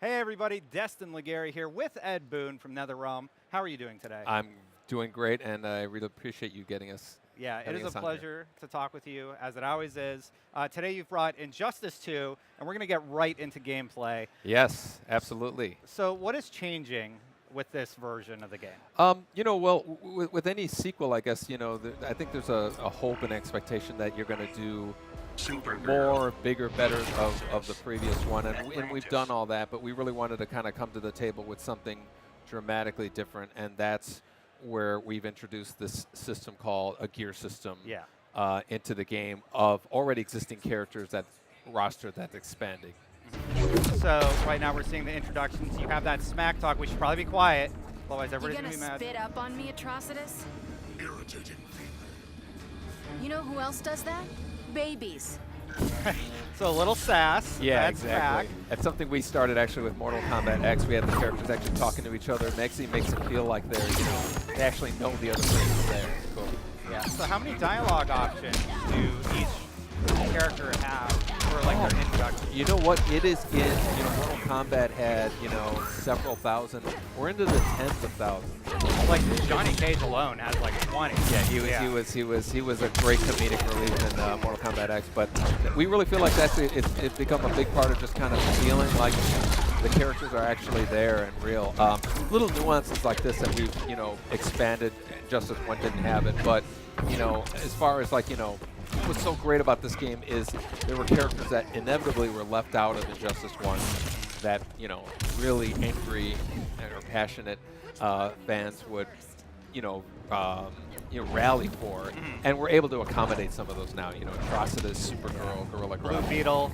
Hey everybody, Destin Legary here with Ed Boone from NetherRealm. How are you doing today? I'm doing great, and I really appreciate you getting us. Yeah, it is a pleasure to talk with you, as it always is. Today you've brought Injustice 2, and we're going to get right into gameplay. Yes, absolutely. So what is changing with this version of the game? With any sequel, I guess, I think there's a hope and expectation that you're going to do more, bigger, better of the previous one, and we've done all that, but we really wanted to kind of come to the table with something dramatically different, and that's where we've introduced this system called a gear system into the game of already existing characters, that roster that's expanding. So right now we're seeing the introductions. You have that smack talk. We should probably be quiet, otherwise everybody's going to be mad. You gonna spit up on me, Atrocitus? Irritating. You know who else does that? Babies. So a little sass. Yeah, that's exactly. back. That's something we started actually with Mortal Kombat X. We had the characters actually talking to each other. It actually makes it feel like they actually know the other person there. Cool. Yeah. So how many dialogue options do each character have for like their introduction? You know what? It is in, Mortal Kombat had, several thousand. We're into the tens of thousands. Like Johnny Cage alone has like 20. Yeah, he was a great comedic relief in Mortal Kombat X. But we really feel like it's become a big part of just kind of feeling like the characters are actually there and real. Little nuances like this that we've expanded. Justice 1 didn't have it, but as far as what's so great about this game is there were characters that inevitably were left out of Injustice 1 that, really angry or passionate fans would, rally for, and we're able to accommodate some of those now. Atrocitus, Supergirl, Gorilla Blue Grodd. Beetle.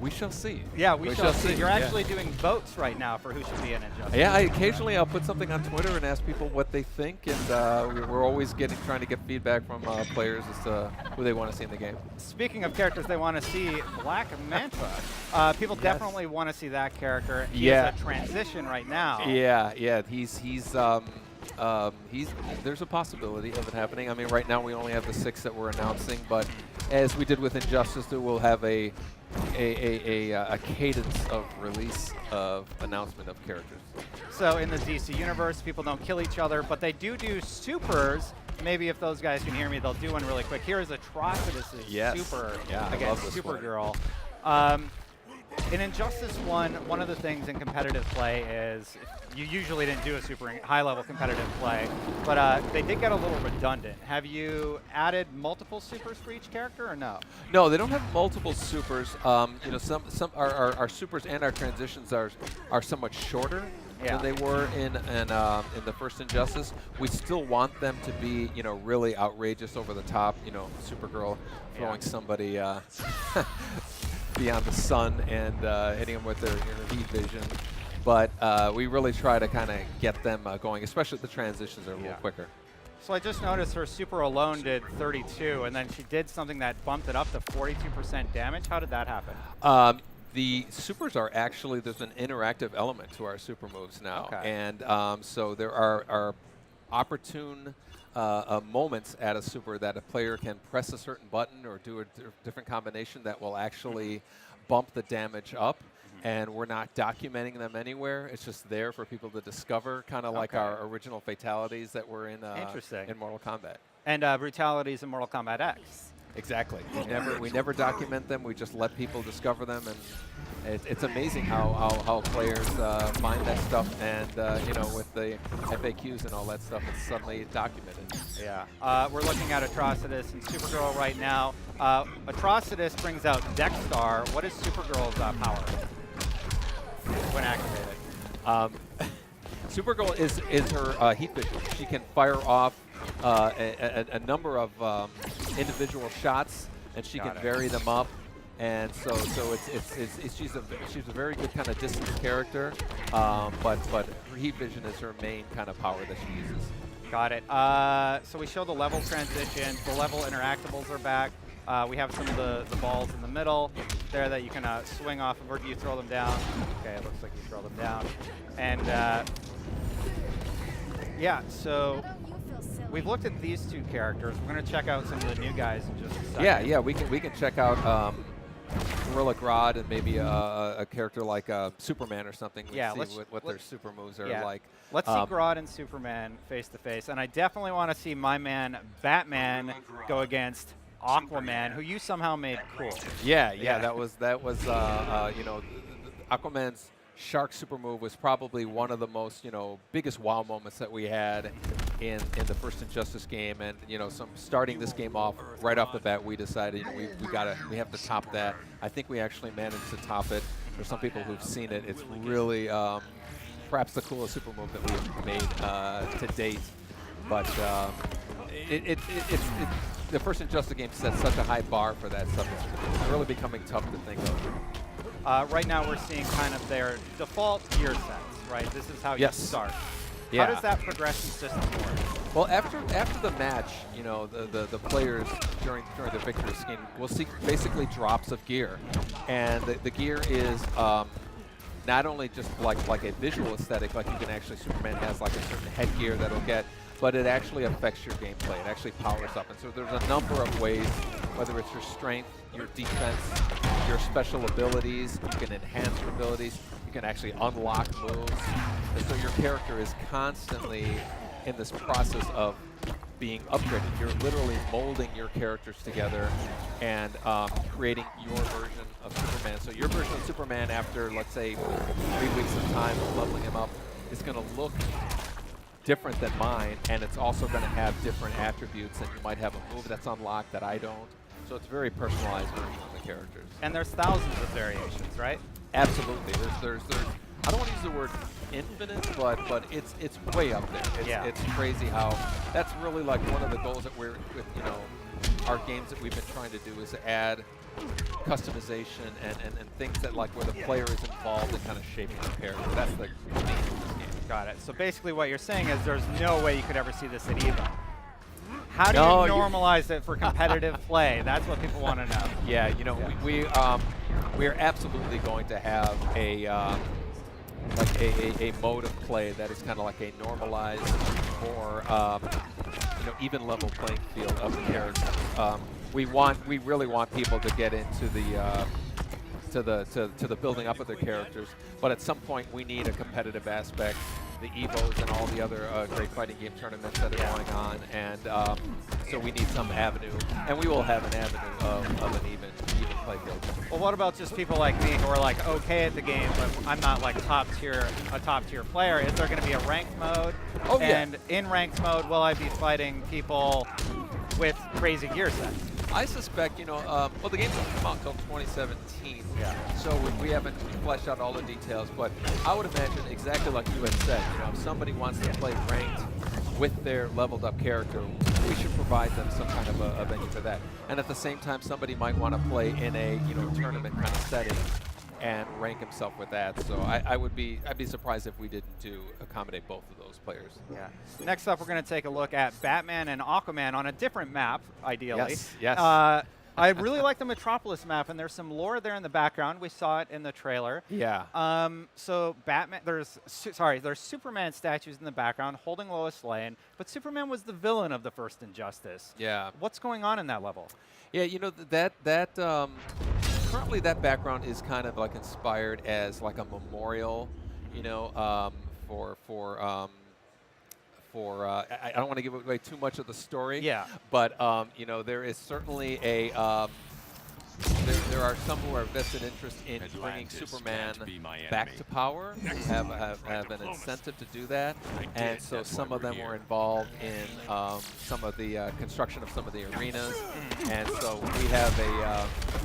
We shall see. Yeah, we shall see. You're Yeah. actually doing votes right now for who should be in Injustice. Yeah, occasionally I'll put something on Twitter and ask people what they think, and we're always trying to get feedback from players as to who they want to see in the game. Speaking of characters they want to see, Black Manta. People definitely want to see that character. He is a transition right now. Yeah. There's a possibility of it happening. I mean, right now we only have the 6 that we're announcing, but as we did with Injustice, we'll have a cadence of release of announcement of characters. So in the DC universe, people don't kill each other, but they do supers. Maybe if those guys can hear me, they'll do one really quick. Here is Atrocitus' super against Supergirl. In Injustice 1, one of the things in competitive play is you usually didn't do a super high-level competitive play, but they did get a little redundant. Have you added multiple supers for each character, or no? No, they don't have multiple supers. Some our supers and our transitions are somewhat shorter than they were in the first Injustice. We still want them to be really outrageous, over the top. Supergirl throwing somebody beyond the sun and hitting them with their heat vision. But we really try to kind of get them going, especially the transitions are a little quicker. So I just noticed her super alone did 32, and then she did something that bumped it up to 42% damage. How did that happen? The supers are actually, there's an interactive element to our super moves now. Okay. And so there are opportune moments at a super that a player can press a certain button or do a different combination that will actually bump the damage up. And we're not documenting them anywhere. It's just there for people to discover, kind of like our original fatalities that were in Mortal Kombat. And brutalities in Mortal Kombat X. Exactly. We never document them. We just let people discover them, and it's amazing how players find that stuff. And with the FAQs and all that stuff, it's suddenly documented. Yeah. We're looking at Atrocitus and Supergirl right now. Atrocitus brings out Dexstar. What is Supergirl's power when activated? Supergirl is her heat vision. She can fire off a number of individual shots, and she can vary them up. And so she's a very good kind of distance character, but her heat vision is her main kind of power that she uses. Got it. So we show the level transition. The level interactables are back. We have some of the balls in the middle there that you can swing off of, or do you throw them down? Okay, it looks like you throw them down. And yeah, so we've looked at these two characters. We're going to check out some of the new guys in just a second. Yeah, we can check out Gorilla Grodd and maybe a character like Superman or something. Yeah, see what their super moves are like. Let's see Grodd and Superman face to face, and I definitely want to see my man Batman go against Aquaman, who you somehow made cool. Yeah. That was you know, Aquaman's shark super move was probably one of the most, you know, biggest wow moments that we had in the first Injustice game. And you know, starting this game off right off the bat, we decided, you know, we have to top that. I think we actually managed to top it. For some people who've seen it, it's really perhaps the coolest super move that we've made to date. But the first Injustice game set such a high bar for that stuff. It's really becoming tough to think of. Right now we're seeing kind of their default gear sets, right? This is how you start. Yeah. How does that progression system work? Well, after the match, you know, the players during the victory scheme will see basically drops of gear, and the gear is not only just like a visual aesthetic, like you can actually, Superman has like a certain headgear that'll get, but it actually affects your gameplay. It actually powers up. And so there's a number of ways, whether it's your strength, your defense, your special abilities, you can enhance your abilities, you can actually unlock moves. And so your character is constantly in this process of being upgraded. You're literally molding your characters together and creating your version of Superman. So your version of Superman after, let's say, 3 weeks of time of leveling him up is going to look different than mine, and it's also going to have different attributes, and you might have a move that's unlocked that I don't. So it's a very personalized version of the characters. And there's thousands of variations, right? Absolutely. There's I don't want to use the word infinite, but it's way up there. It's crazy how that's really like one of the goals that we're with, you know, our games that we've been trying to do is to add customization and things that like where the player is involved in kind of shaping the character. That's the theme of this game. Got it. So basically what you're saying is there's no way you could ever see this at EVO. How do you normalize it for competitive play? That's what people want to know. Yeah, you know, we're absolutely going to have a mode of play that is kind of like a normalized, more you know, even level playing field of the characters. We really want people to get into to the building up of their characters, but at some point we need a competitive aspect. The EVOs and all the other great fighting game tournaments that are going on, and so we need some avenue, and we will have an avenue of an even play field. Well, what about just people like me who are like okay at the game, but I'm not like a top tier player? Is there going to be a ranked mode? Oh, yeah. And in ranked mode, will I be fighting people with crazy gear sets? I suspect, you know, well, the game doesn't come out until 2017, so we haven't fleshed out all the details, but I would imagine exactly like you had said, you know, if somebody wants to play ranked with their leveled up character, we should provide them some kind of a venue for that. And at the same time, somebody might want to play in a, you know, tournament kind of setting and rank himself with that. So I'd be surprised if we didn't accommodate both of those players. Yeah. Next up, we're going to take a look at Batman and Aquaman on a different map, ideally. Yes. I really like the Metropolis map, and there's some lore there in the background. We saw it in the trailer. Yeah. So Batman, there's Superman statues in the background holding Lois Lane, but Superman was the villain of the first Injustice. Yeah. What's going on in that level? Yeah, you know, that currently that background is kind of like inspired as like a memorial, you know, I don't want to give away too much of the story. Yeah. But you know, there is certainly a there are some who are vested interest in bringing Superman back to power, have an incentive to do that, and so some of them were involved in some of the construction of some of the arenas, and so we have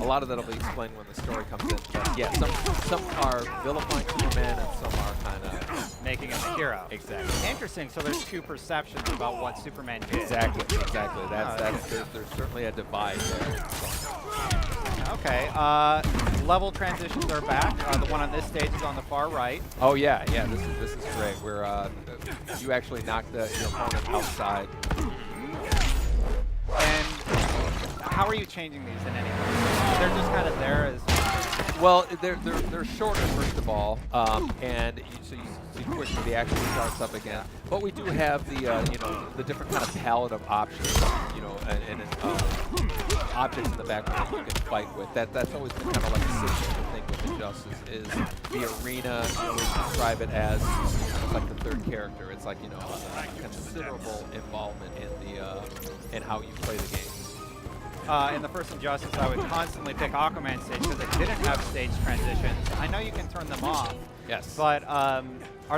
a lot of that will be explained when the story comes in. But yeah, some are vilifying Superman, and some are kind of making him a hero. Exactly. Interesting. So there's two perceptions about what Superman did. Exactly. There's certainly a divide there. Okay, level transitions are back. The one on this stage is on the far right. Oh yeah, this is great. We're you actually knocked your opponent outside. And how are you changing these in any way? They're just kind of there as Well, they're shorter, first of all, and so you see quickly the action starts up again. But we do have the the different kind of palette of options, and objects in the background that you can fight with. That's always been kind of like the signature thing with Injustice is the arena. You always describe it as almost like the third character. It's like a considerable involvement in how you play the game. In the first Injustice, I would constantly pick Aquaman stage because it didn't have stage transitions. I know you can turn them off. Yes. But are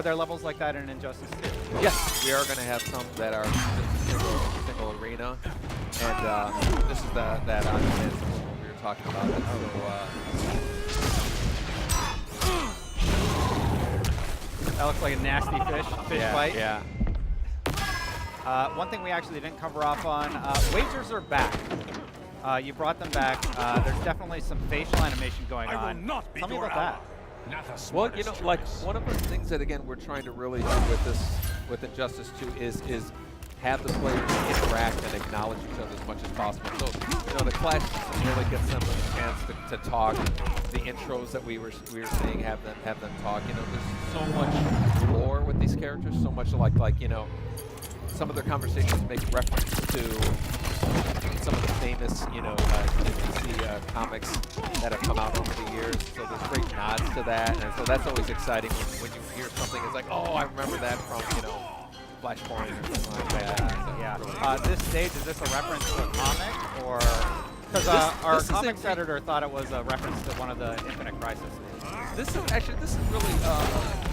there levels like that in Injustice 2? Yes, we are going to have some that are just single arena, and this is that Aquaman we were talking about. That looks like a nasty fish fight. Yeah. One thing we actually didn't cover off on, wagers are back. You brought them back. There's definitely some facial animation going on. Tell me about that. Well, like one of the things that again we're trying to really do with Injustice 2 is have the players interact and acknowledge each other as much as possible. So the Clash system really gets them a chance to talk. The intros that we were seeing have them talk. There's so much lore with these characters. So much like some of their conversations make reference to some of the famous, DC comics that have come out over the years. So there's great nods to that, and so that's always exciting when you hear something. It's like, oh, I remember that from, Flashpoint or something like that. So Yeah. really This stage, is this a reference to a comic, or because our comics editor thought it was a reference to one of the Infinite Crisis stages? This is really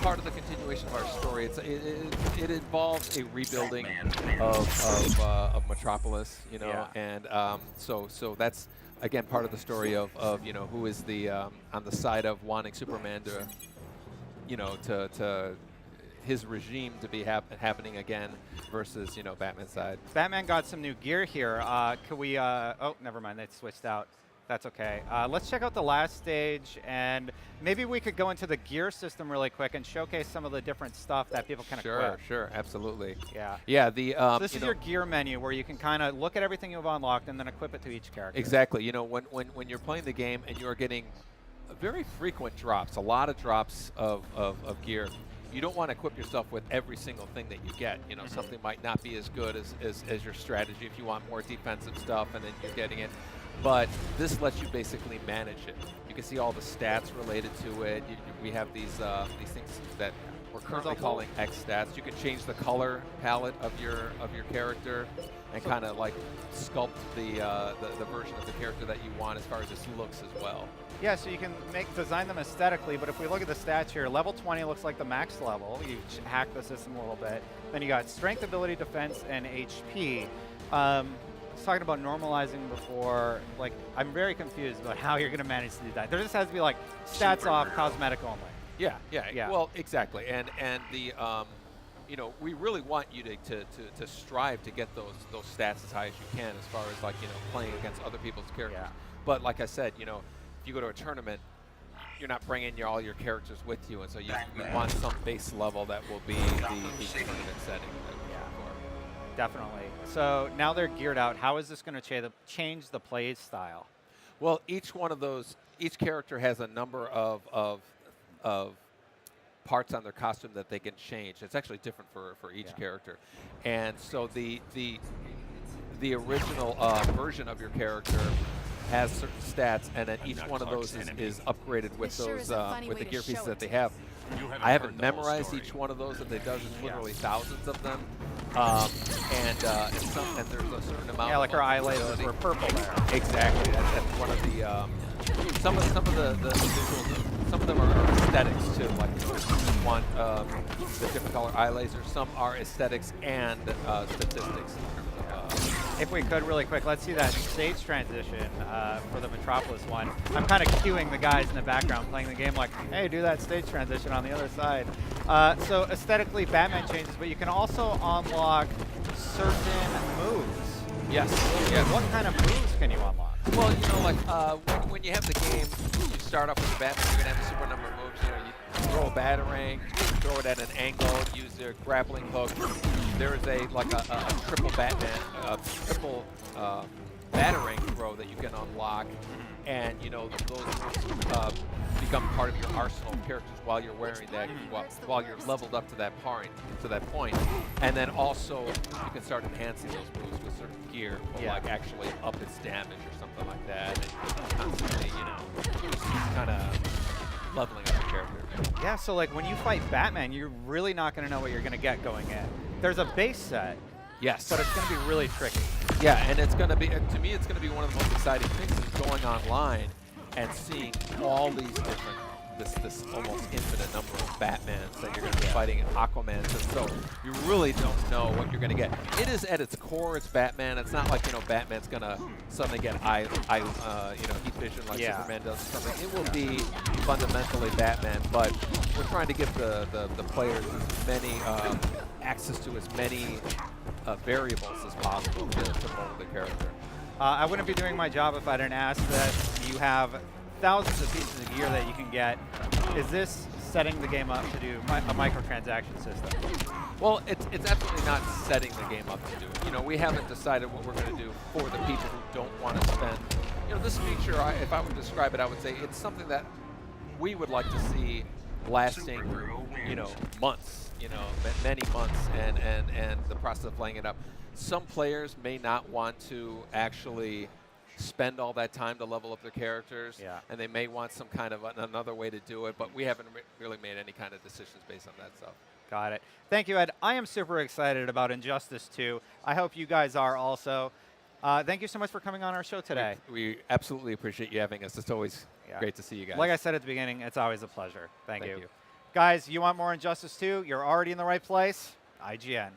part of the continuation of our story. It involves a rebuilding of Metropolis, and so that's again part of the story of who is the on the side of wanting Superman to his regime to be happening again versus Batman's side. Batman got some new gear here. Could we? Oh, never mind. They switched out. That's okay. Let's check out the last stage, and maybe we could go into the gear system really quick and showcase some of the different stuff that people can equip. Sure, absolutely. Yeah. Yeah. So this is your gear menu where you can kind of look at everything you've unlocked and then equip it to each character. Exactly. When you're playing the game and you're getting very frequent drops, a lot of drops of gear. You don't want to equip yourself with every single thing that you get. Something might not be as good as your strategy if you want more defensive stuff and then you're getting it. But this lets you basically manage it. You can see all the stats related to it. We have these things that we're currently calling X stats. You can change the color palette of your character and kind of like sculpt the version of the character that you want as far as its looks as well. Yeah, so you can design them aesthetically, but if we look at the stats here, level 20 looks like the max level. You hack the system a little bit. Then you got strength, ability, defense, and HP. I was talking about normalizing before. Like, I'm very confused about how you're going to manage to do that. There just has to be like stats off, cosmetic only. Yeah. Well, exactly. And the we really want you to strive to get those stats as high as you can as far as like playing against other people's characters. Yeah. But like I said, if you go to a tournament, you're not bringing all your characters with you, and so you want some base level that will be the tournament setting. Definitely. So now they're geared out. How is this going to change the play style? Well, each character has a number of parts on their costume that they can change. It's actually different for each character, and so the original version of your character has certain stats, and then each one of those is upgraded with those with the gear pieces that they have. I haven't memorized each one of those that they does. There's literally thousands of them, and there's a certain amount. Yeah, like our eye lasers were purple there. Exactly. That's one of the some of the visuals. Some of them are aesthetics too. Like want the different color eye lasers. Some are aesthetics and statistics. If we could really quick, let's see that stage transition for the Metropolis one. I'm kind of cueing the guys in the background playing the game like, hey, do that stage transition on the other side. So aesthetically, Batman changes, but you can also unlock certain moves. Yes. What kind of moves can you unlock? Well, when you have the game, you start off with Batman, you're going to have a super number of moves. You throw a batarang, throw it at an angle, use their grappling hook. There is a triple triple batarang throw that you can unlock, and those become part of your arsenal of characters while you're wearing that, while you're leveled up to that point. And then also you can start enhancing those moves with certain gear, or like actually up its damage or something like that, and constantly, just kind of leveling up your character. Yeah, so like when you fight Batman, you're really not going to know what you're going to get going in. There's a base set. Yes. But it's going to be really tricky. Yeah, and it's going to be, to me, it's going to be one of the most exciting things is going online and seeing all these different, this almost infinite number of Batmans that you're going to be fighting, and Aquamans, and so you really don't know what you're going to get. It is at its core, it's Batman. It's not like, Batman's going to suddenly get heat vision like Superman does or something. It will be fundamentally Batman, but we're trying to give the players as many access to as many variables as possible to mold the character. I wouldn't be doing my job if I didn't ask that you have thousands of pieces of gear that you can get. Is this setting the game up to do a microtransaction system? Well, it's absolutely not setting the game up to do it. We haven't decided what we're going to do for the people who don't want to spend. This feature, if I would describe it, I would say it's something that we would like to see lasting, months, many months, and the process of playing it up. Some players may not want to actually spend all that time to level up their characters, and they may want some kind of another way to do it, but we haven't really made any kind of decisions based on that stuff. Got it. Thank you, Ed. I am super excited about Injustice 2. I hope you guys are also. Thank you so much for coming on our show today. We absolutely appreciate you having us. It's always great to see you guys. Like I said at the beginning, it's always a pleasure. Thank you. Guys, you want more Injustice 2? You're already in the right place. IGN.